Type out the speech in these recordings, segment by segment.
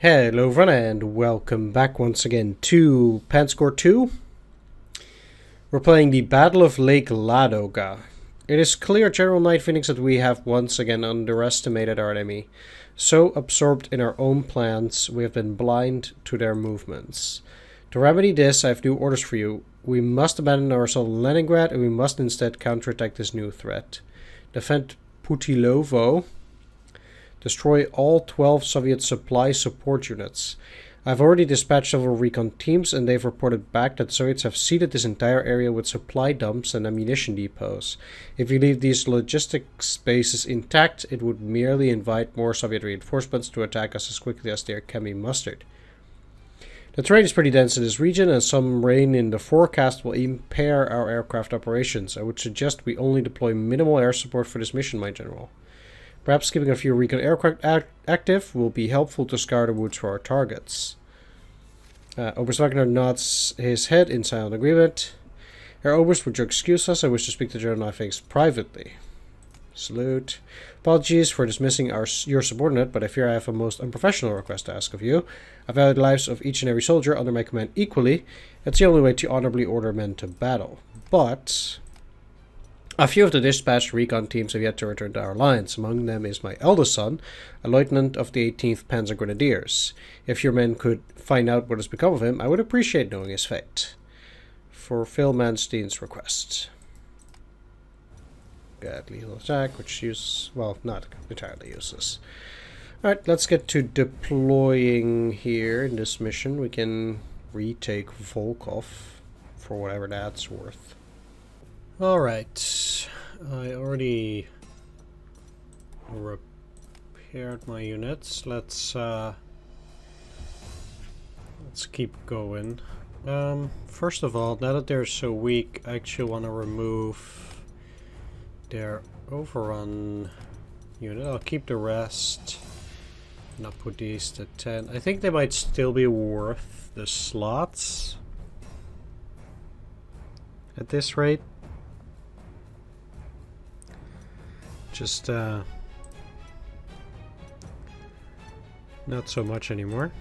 Hello everyone and welcome back once again to Panzer Corps 2. We're playing the Battle of Lake Ladoga. It is clear, General Knight Phoenix, that we have once again underestimated our enemy. So absorbed in our own plans, we have been blind to their movements. To remedy this, I have new orders for you. We must abandon our assault on Leningrad and we must instead counterattack this new threat. Defend Putilovo. Destroy all 12 Soviet supply support units. I've already dispatched several recon teams and they've reported back that the Soviets have seeded this entire area with supply dumps and ammunition depots. If you leave these logistics bases intact, it would merely invite more Soviet reinforcements to attack us as quickly as they can be mustered. The terrain is pretty dense in this region and some rain in the forecast will impair our aircraft operations. I would suggest we only deploy minimal air support for this mission, my general. Perhaps keeping a few recon aircraft active will be helpful to scour the woods for our targets. Oberst Wagner nods his head in silent agreement. Herr Oberst, would you excuse us? I wish to speak to General Knifings privately. Salute. Apologies for dismissing your subordinate, but I fear I have a most unprofessional request to ask of you. I value the lives of each and every soldier under my command equally. It's the only way to honorably order men to battle. But a few of the dispatched recon teams have yet to return to our lines. Among them is my eldest son, a lieutenant of the 18th Panzer Grenadiers. If your men could find out what has become of him, I would appreciate knowing his fate. Fulfill Manstein's request. Got lethal attack, which is, well, not entirely useless. Alright, let's get to deploying here in this mission. We can retake Volkov for whatever that's worth. Alright, I already repaired my units. Let's keep going. First of all, now that they're so weak, I actually want to remove their overrun unit. I'll keep the rest. And I'll put these to 10. I think they might still be worth the slots at this rate. Just not so much anymore.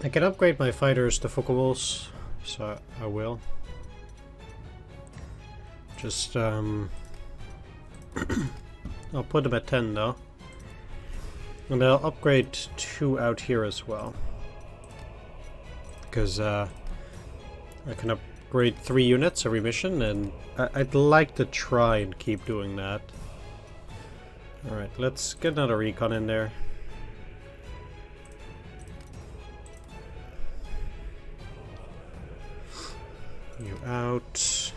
I can upgrade my fighters to focables, so I will. Just I'll put them at 10 though. And I'll upgrade 2 out here as well. Because I can upgrade 3 units every mission, and I'd like to try and keep doing that. Alright, let's get another recon in there. You out.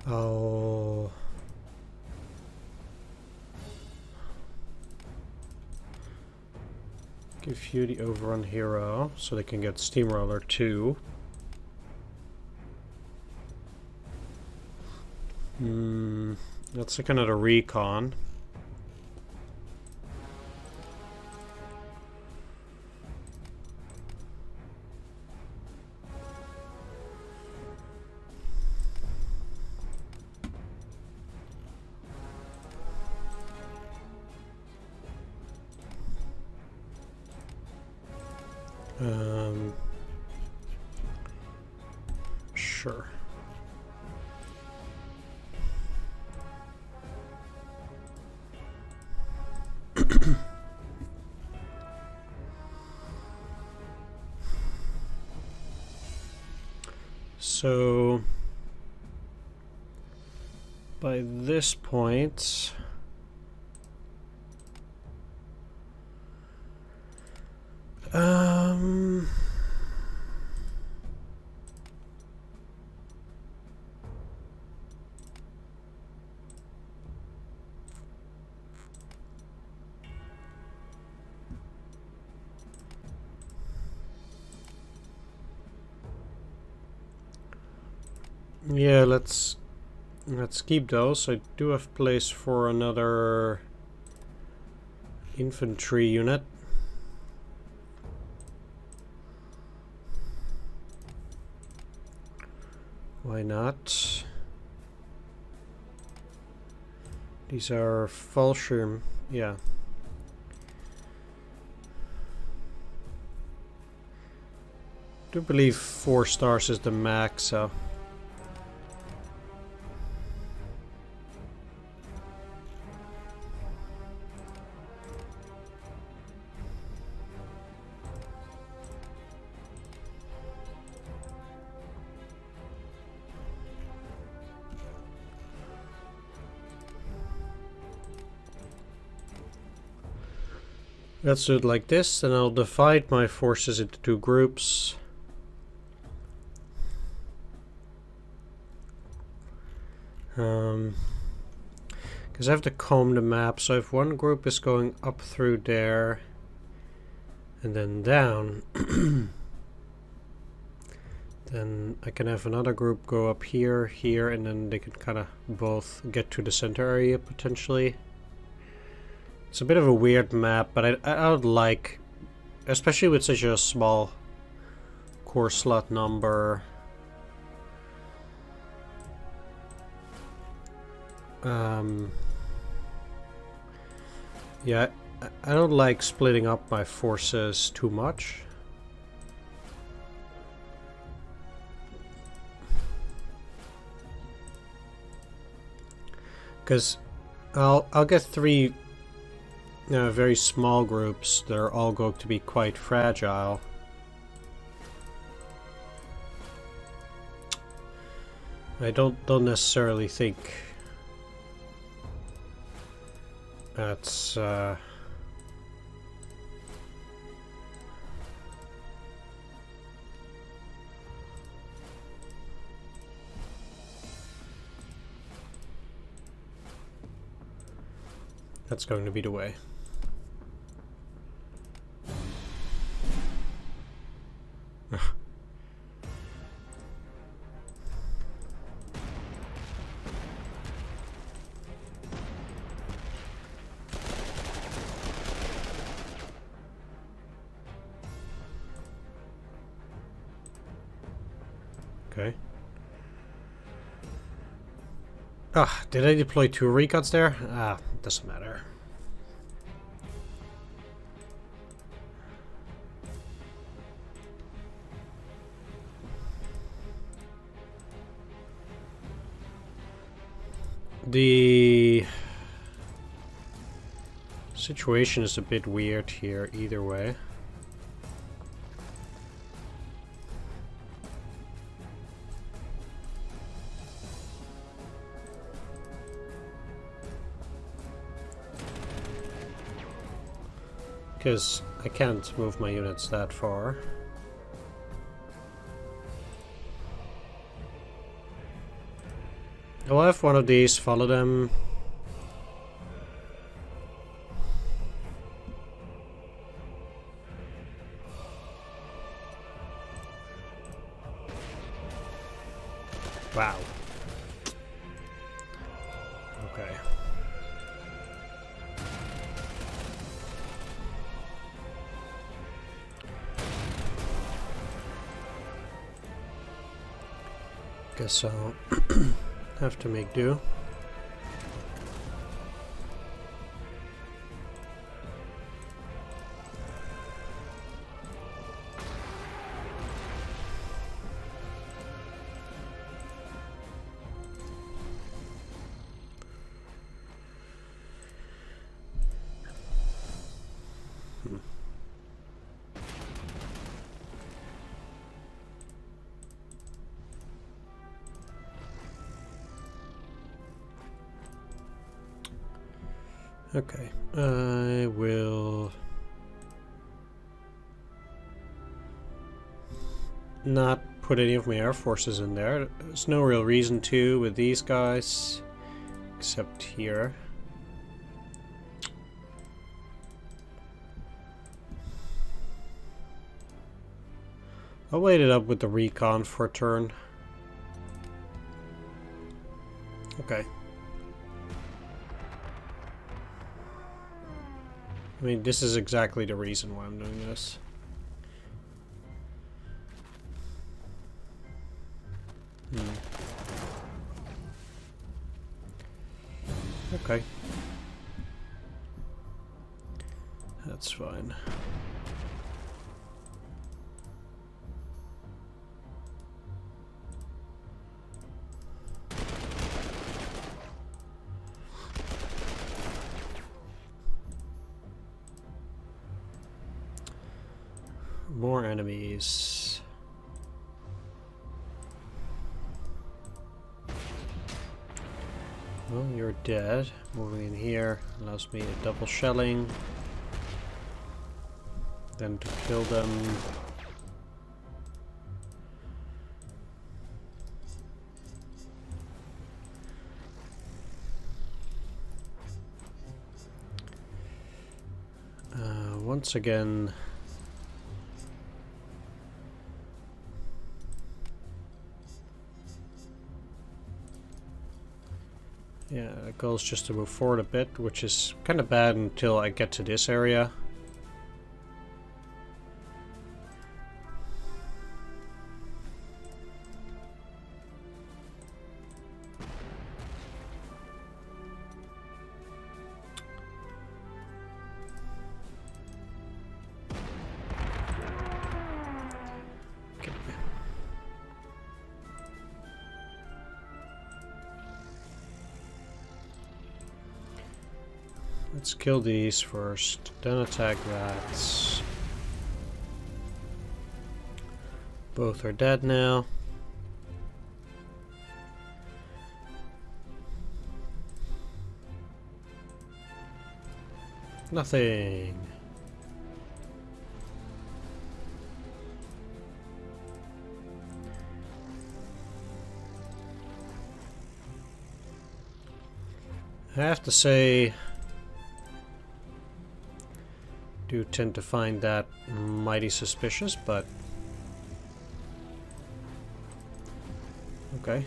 I'll give you the overrun hero so they can get steamroller 2. Let's take another recon. Sure. So by this point, yeah, let's Let's keep those. I do have place for another infantry unit. Why not? These are Fallschirm, yeah. I do believe 4 stars is the max, so. Let's do it like this, and I'll divide my forces into 2 groups. Because I have to comb the map, so if one group is going up through there and then down, then I can have another group go up here, here, and then they can kind of both get to the center area potentially. It's a bit of a weird map, but I would like, especially with such a small core slot number. Yeah, I don't like splitting up my forces too much. Because I'll get 3 very small groups that are all going to be quite fragile. I don't necessarily think that's that's going to be the way. Okay. Ah, did I deploy 2 recons there? Ah, doesn't matter. The situation is a bit weird here either way. Because I can't move my units that far. I'll have one of these follow them. Wow. Okay. Guess I'll have to make do. Okay, I will not put any of my air forces in there. There's no real reason to with these guys, except here. I'll wait it up with the recon for a turn. Okay. I mean, this is exactly the reason why I'm doing this. Okay. That's fine. More enemies. Well, you're dead. Moving in here allows me a double shelling. Then to kill them. Once again. Yeah, the goal is just to move forward a bit, which is kind of bad until I get to this area. Let's kill these first, then attack that. Both are dead now. Nothing. I have to say, do tend to find that mighty suspicious, but okay.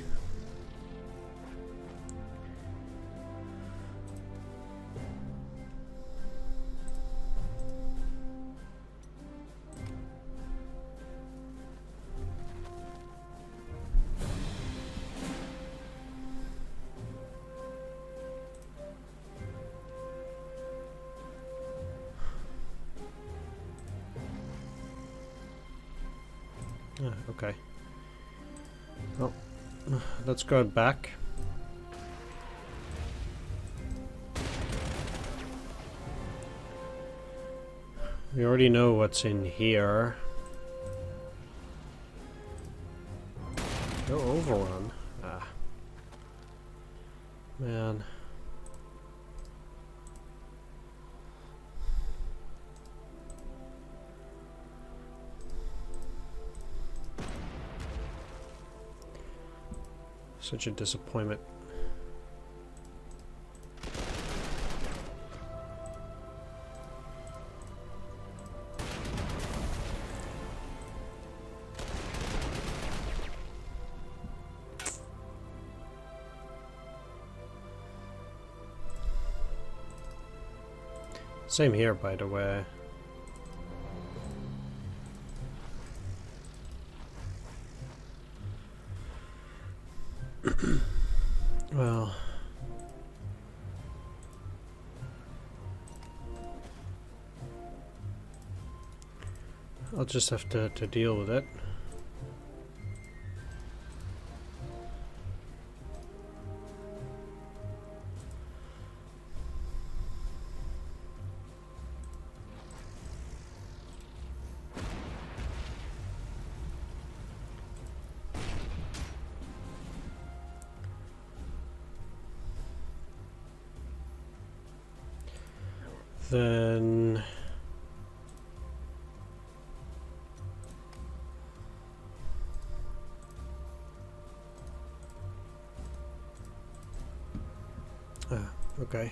Okay. Well, let's go back. We already know what's in here. No overrun. Ah. Man. Such a disappointment. Same here, by the way. Well, I'll just have to deal with it. Then okay.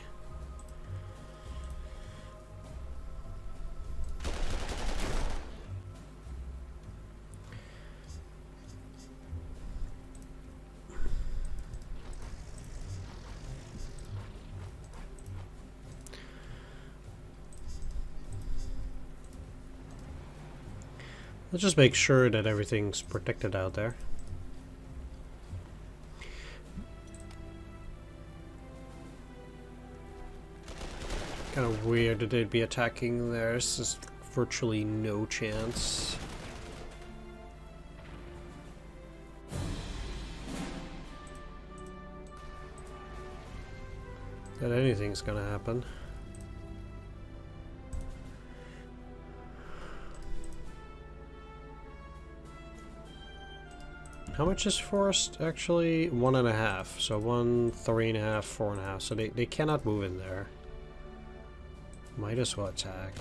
Let's just make sure that everything's protected out there. Kind of weird that they'd be attacking there. There's just virtually no chance. That anything's gonna happen. How much is forest? Actually, 1.5. So 1, 3.5, 4.5. So they cannot move in there. Might as well attack.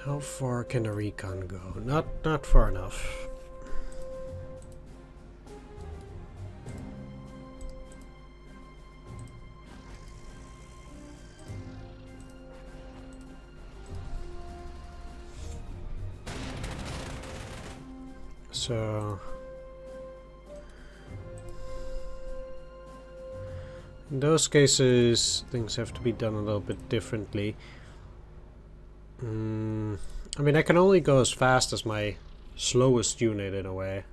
How far can the recon go? Not far enough. So in those cases, things have to be done a little bit differently. I mean, I can only go as fast as my slowest unit in a way.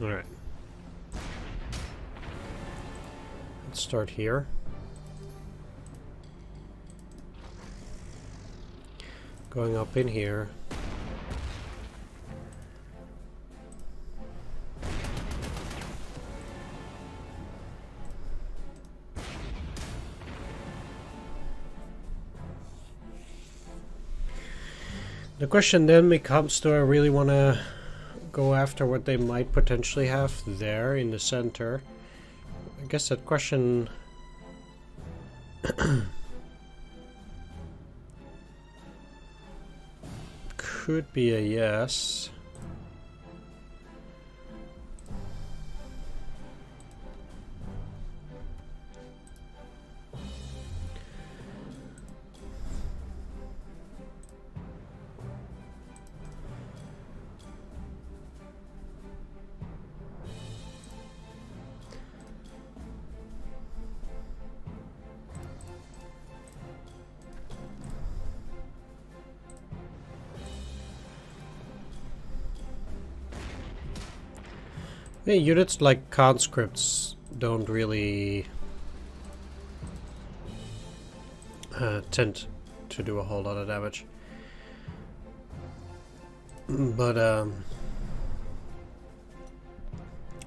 Alright. Let's start here. Going up in here. The question then becomes, do I really want to go after what they might potentially have there in the center? I guess that question could be a yes. Yeah, units like conscripts don't really tend to do a whole lot of damage. But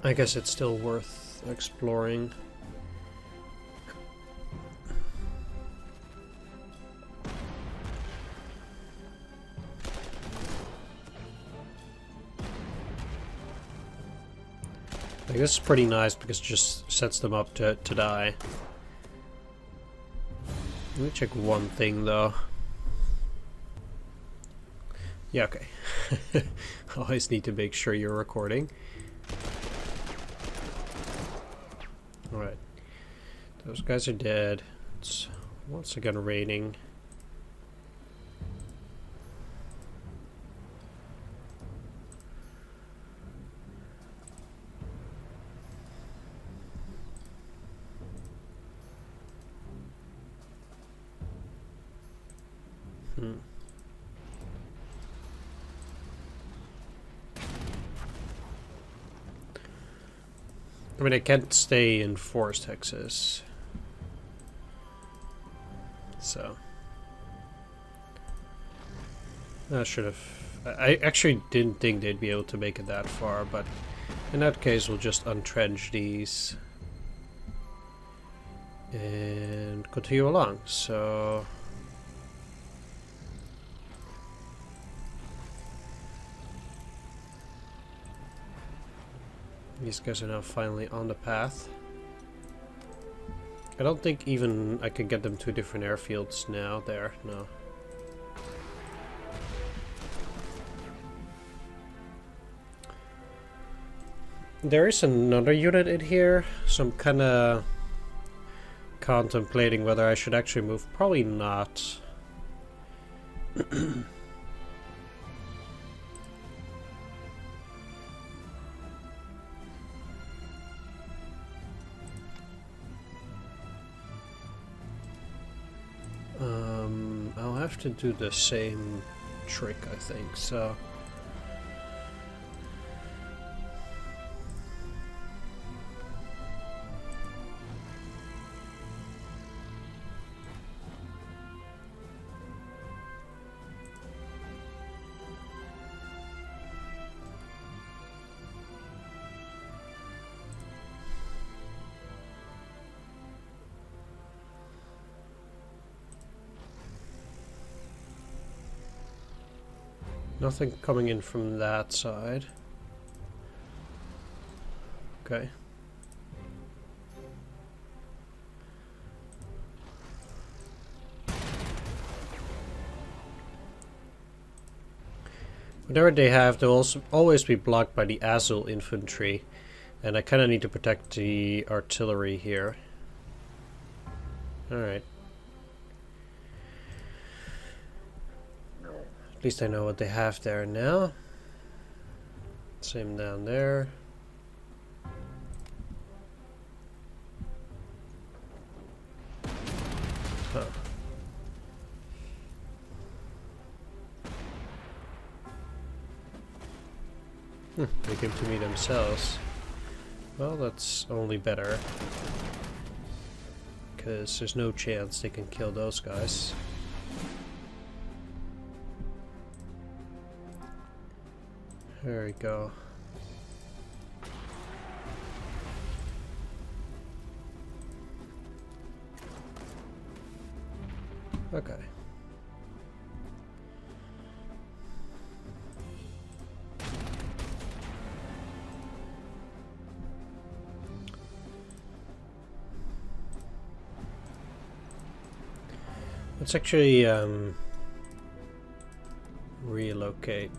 I guess it's still worth exploring. Like, this is pretty nice because it just sets them up to die. Let me check one thing though. Yeah, okay. Always need to make sure you're recording. Alright. Those guys are dead. It's once again raining. I mean, I can't stay in forest hexes. So I should have. I actually didn't think they'd be able to make it that far, but in that case we'll just untrench these and continue along. So These guys are now finally on the path. I don't think even I can get them to different airfields now. There, no. There is another unit in here, so I'm kinda contemplating whether I should actually move. Probably not. I'll have to do the same trick, I think, so... Nothing coming in from that side. Okay. Whatever they have, they'll also always be blocked by the Azul infantry. And I kind of need to protect the artillery here. Alright. At least I know what they have there now. Same down there. Huh. They came to me themselves. Well, that's only better. Because there's no chance they can kill those guys. There we go. Okay. Let's actually relocate.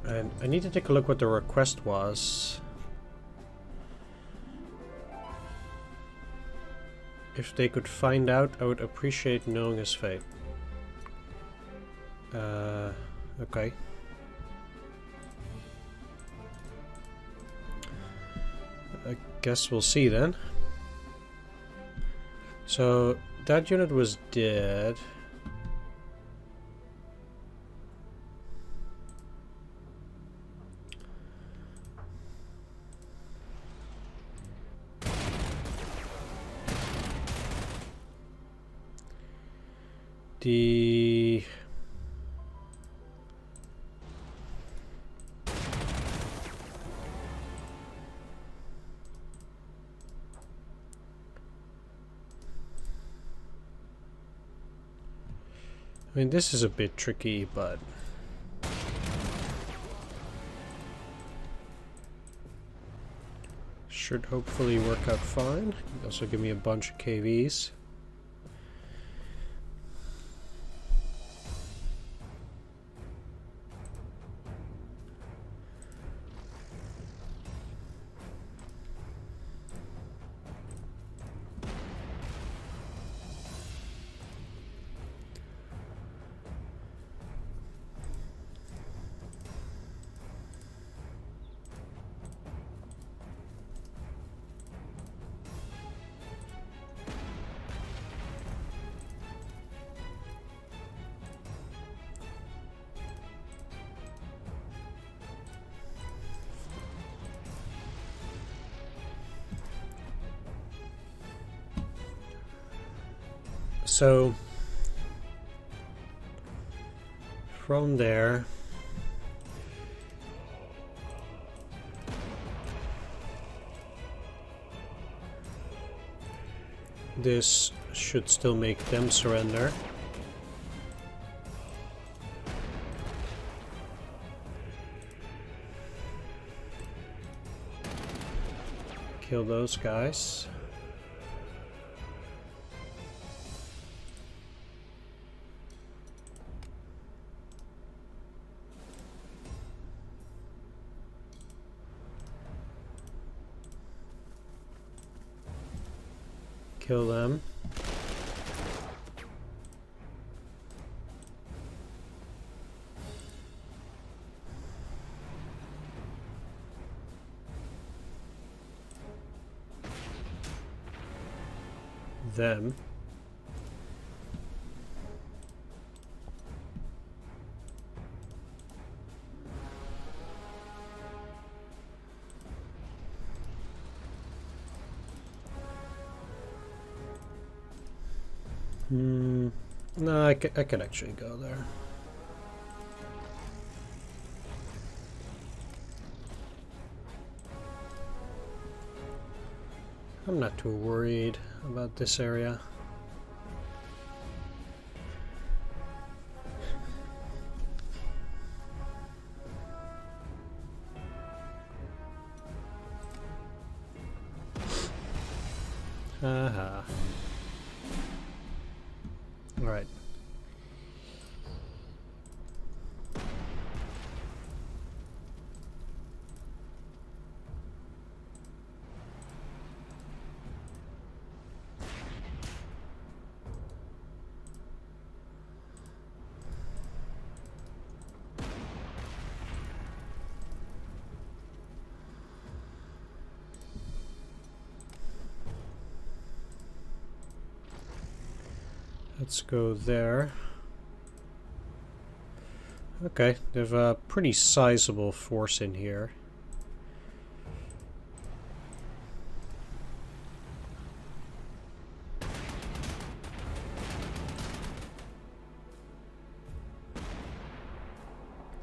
And I need to take a look what the request was. If they could find out, I would appreciate knowing his fate. Okay. I guess we'll see then. So that unit was dead. The I mean, this is a bit tricky, but should hopefully work out fine. Also give me a bunch of KVs. So from there, This should still make them surrender. Kill those guys. Kill them. Them. No, I could actually go there. I'm not too worried about this area. Haha. All right. Let's go there. Okay, they have a pretty sizable force in here.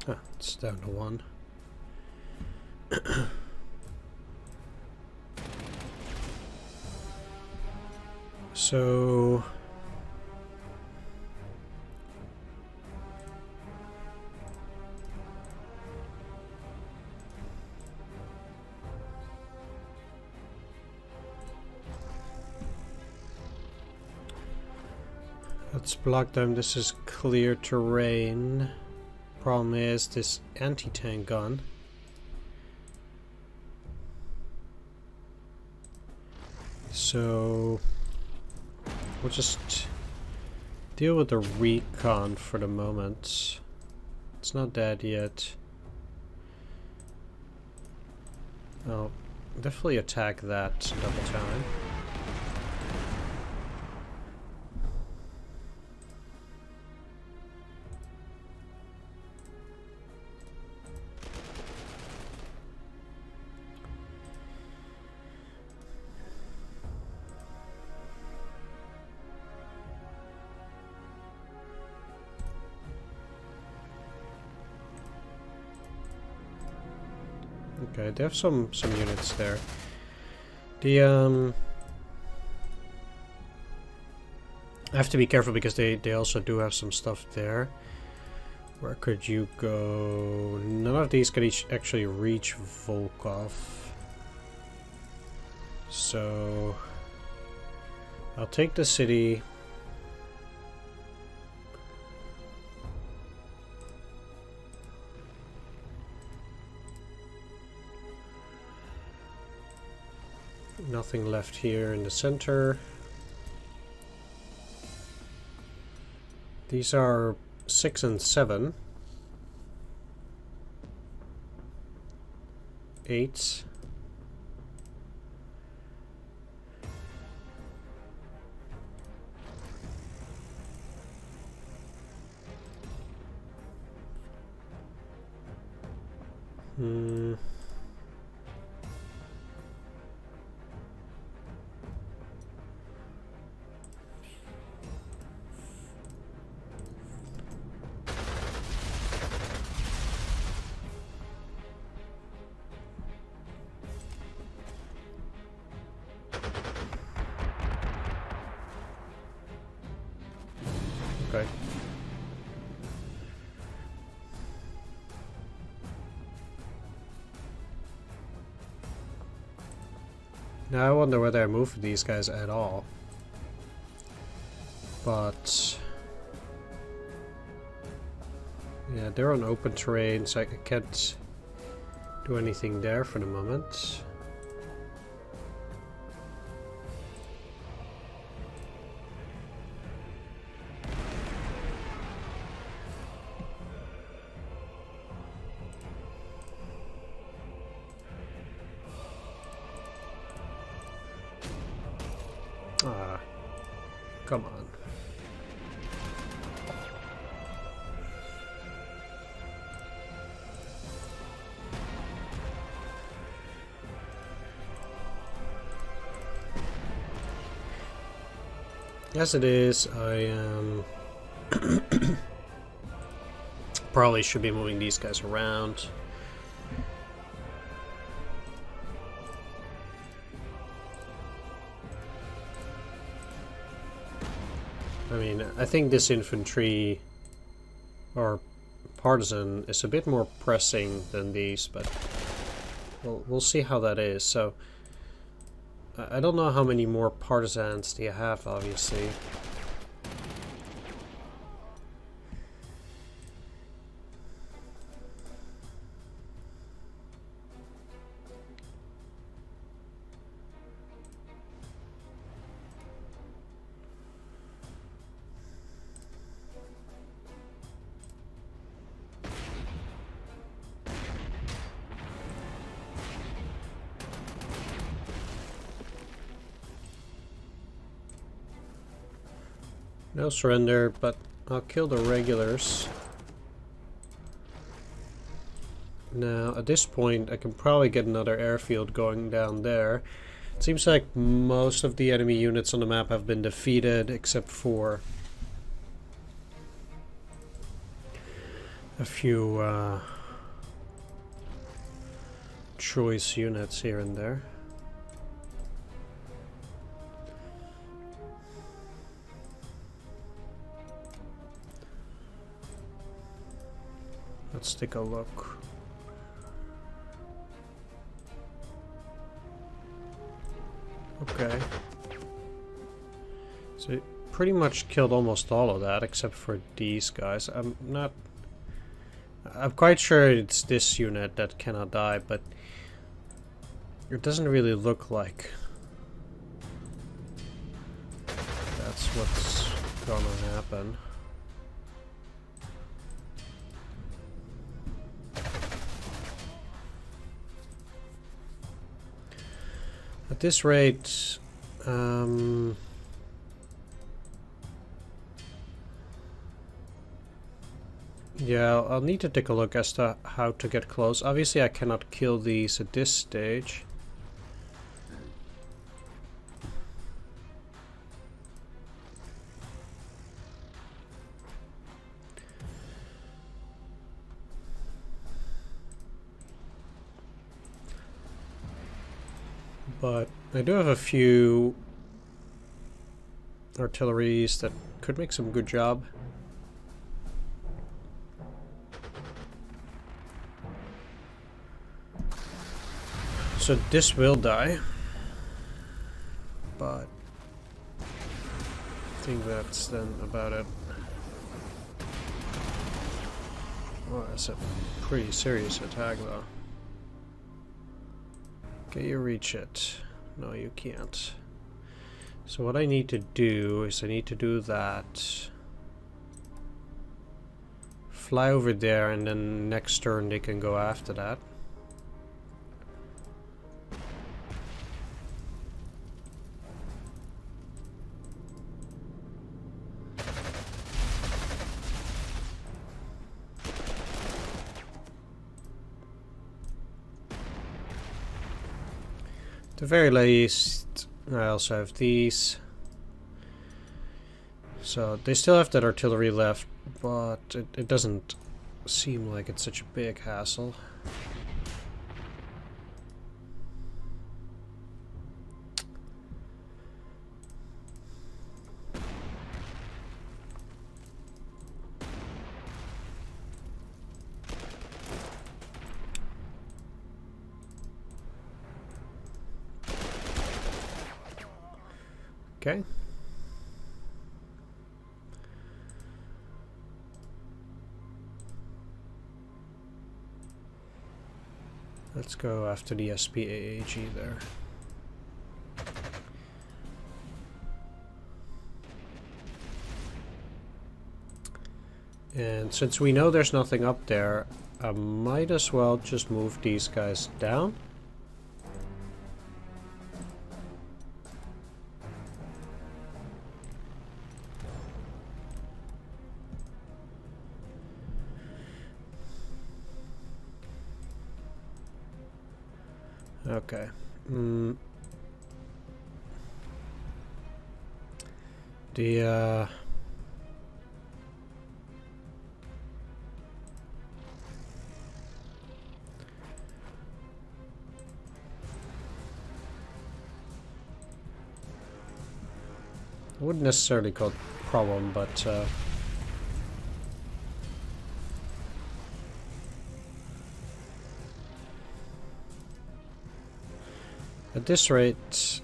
Ah, it's down to one. So let's block them. This is clear terrain. Problem is this anti-tank gun. So we'll just deal with the recon for the moment. It's not dead yet. I'll definitely attack that double time. Okay, they have some units there. The I have to be careful because they also do have some stuff there. Where could you go? None of these can actually reach Volkov. So I'll take the city. Nothing left here in the center. These are 6 and 7. 8. Now I wonder whether I move these guys at all. But yeah, they're on open terrain, so I can't do anything there for the moment. Ah, come on. As it is, I probably should be moving these guys around. I mean, I think this infantry or partisan is a bit more pressing than these, but we'll see how that is. So I don't know how many more partisans do you have, obviously. No surrender, but I'll kill the regulars. Now, at this point, I can probably get another airfield going down there. It seems like most of the enemy units on the map have been defeated, except for a few choice units here and there. Let's take a look. Okay. So it pretty much killed almost all of that, except for these guys. I'm quite sure it's this unit that cannot die, but it doesn't really look like that's what's gonna happen. At this rate, yeah, I'll need to take a look as to how to get close. Obviously, I cannot kill these at this stage. But I do have a few artilleries that could make some good job. So this will die, but I think that's then about it. Oh, that's a pretty serious attack though. Can you reach it? No, you can't. So what I need to do is I need to do that. Fly over there, and then next turn they can go after that. At the very least, I also have these. So they still have that artillery left, but it doesn't seem like it's such a big hassle. Okay. Let's go after the SPAAG there. And since we know there's nothing up there, I might as well just move these guys down. Okay. I wouldn't necessarily call it a problem, but at this rate,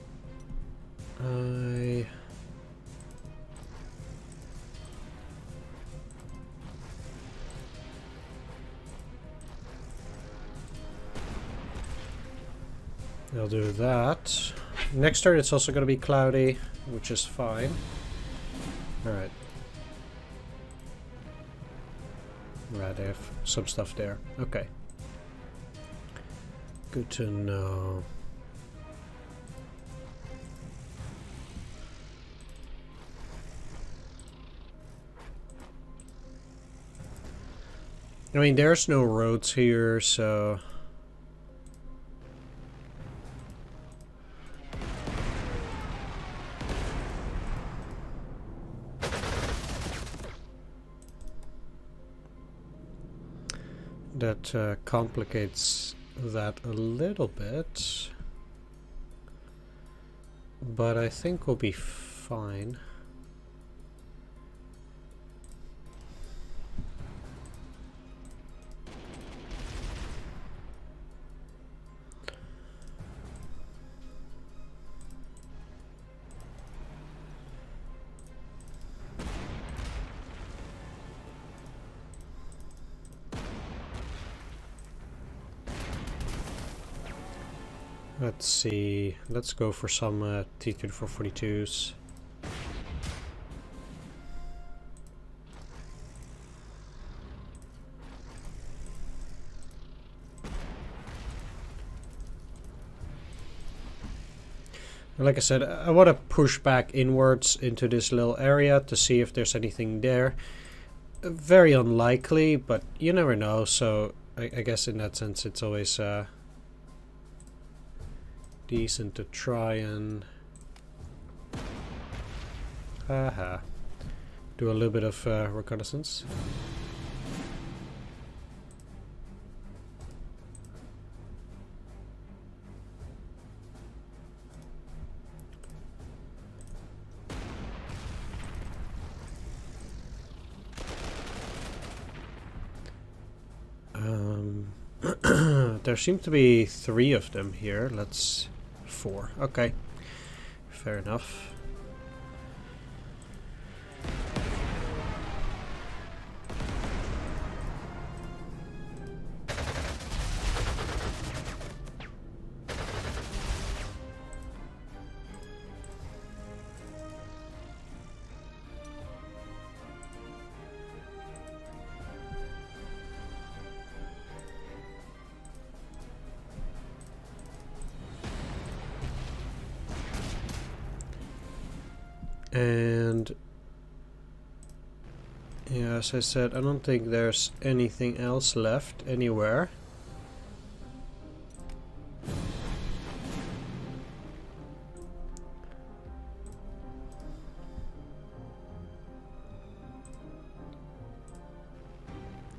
I'll do that. Next turn it's also going to be cloudy, which is fine. Alright. Right, I have some stuff there. Okay. Good to know. I mean, there's no roads here, so... that complicates that a little bit. But I think we'll be fine. Let's see, let's go for some T-3442s. Like I said, I want to push back inwards into this little area to see if there's anything there. Very unlikely, but you never know, so I guess in that sense it's always decent to try and do a little bit of reconnaissance. There seem to be 3 of them here. Let's 4. Okay, fair enough. And yeah, as I said, I don't think there's anything else left anywhere.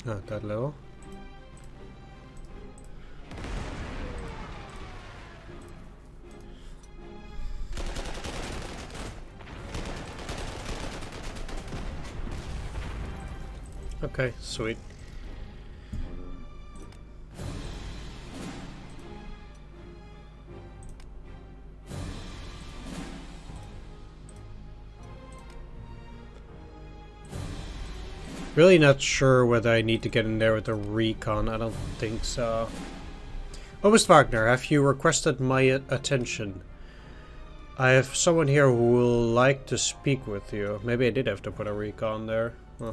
Not that level. Okay, sweet. Really not sure whether I need to get in there with a recon. I don't think so. Oberst Wagner, have you requested my attention? I have someone here who will like to speak with you. Maybe I did have to put a recon there. Huh.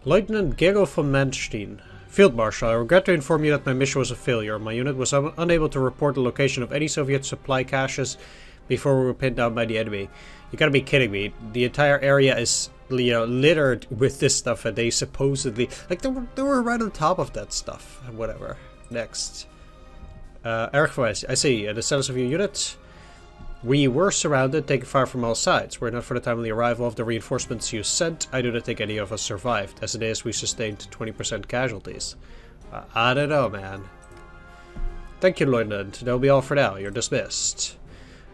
Lieutenant Gero von Manstein. Field Marshal, I regret to inform you that my mission was a failure. My unit was unable to report the location of any Soviet supply caches before we were pinned down by the enemy. You gotta be kidding me. The entire area is, you know, littered with this stuff, and they supposedly... Like, they were right on top of that stuff. Whatever. Next. Erg, I see. The status of your unit? We were surrounded, taking fire from all sides. Were it not for the timely arrival of the reinforcements you sent, I do not think any of us survived. As it is, we sustained 20% casualties. I don't know, man. Thank you, Lieutenant. That'll be all for now. You're dismissed.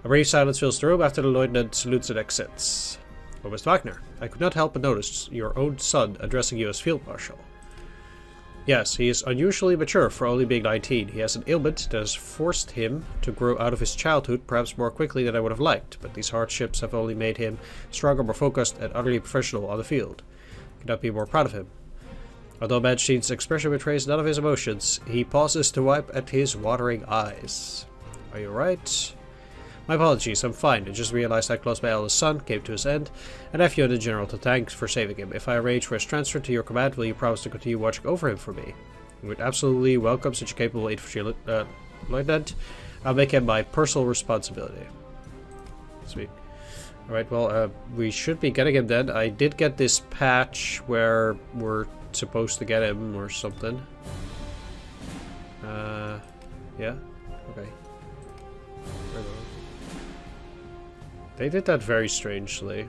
A brief silence fills the room after the Lieutenant salutes and exits. Oberst Wagner, I could not help but notice your own son addressing you as Field Marshal. Yes, he is unusually mature for only being 19. He has an ailment that has forced him to grow out of his childhood perhaps more quickly than I would have liked, but these hardships have only made him stronger, more focused, and utterly professional on the field. I could not be more proud of him. Although Manstein's expression betrays none of his emotions, he pauses to wipe at his watering eyes. Are you alright? My apologies, I'm fine. I just realized how close my eldest son came to his end, and I have you and the General to thank for saving him. If I arrange for his transfer to your command, will you promise to continue watching over him for me? I would absolutely welcome such a capable infantry lieutenant. I'll make him my personal responsibility. Sweet. Alright, well, we should be getting him then. I did get this patch where we're supposed to get him or something. Yeah? Okay. They did that very strangely.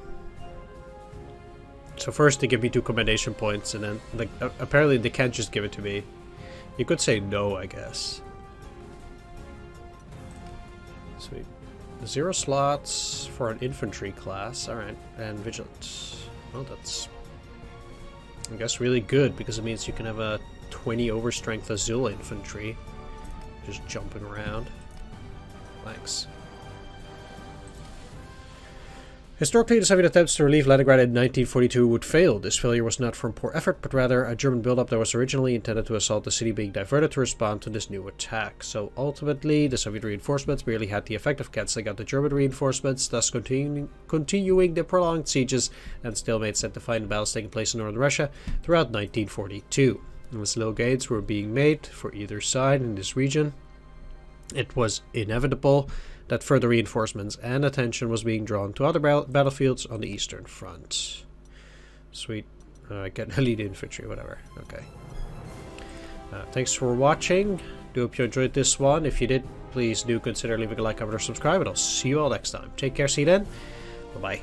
So first they give me 2 commendation points, and then, like, apparently they can't just give it to me. You could say no, I guess. Sweet. 0 slots for an infantry class. Alright. And vigilant. Well, that's, I guess, really good, because it means you can have a 20 overstrength Azul infantry. Just jumping around. Thanks. Historically, the Soviet attempts to relieve Leningrad in 1942 would fail. This failure was not from poor effort, but rather a German buildup that was originally intended to assault the city being diverted to respond to this new attack. So ultimately, the Soviet reinforcements merely had the effect of cancelling out the German reinforcements, thus continuing the prolonged sieges and stalemates that defined the battles taking place in northern Russia throughout 1942. As little gains were being made for either side in this region, it was inevitable that further reinforcements and attention was being drawn to other battlefields on the Eastern Front. Sweet. Get elite infantry, whatever. Okay. Thanks for watching. Do hope you enjoyed this one. If you did, please do consider leaving a like, comment, or subscribe, and I'll see you all next time. Take care, see you then. Bye-bye.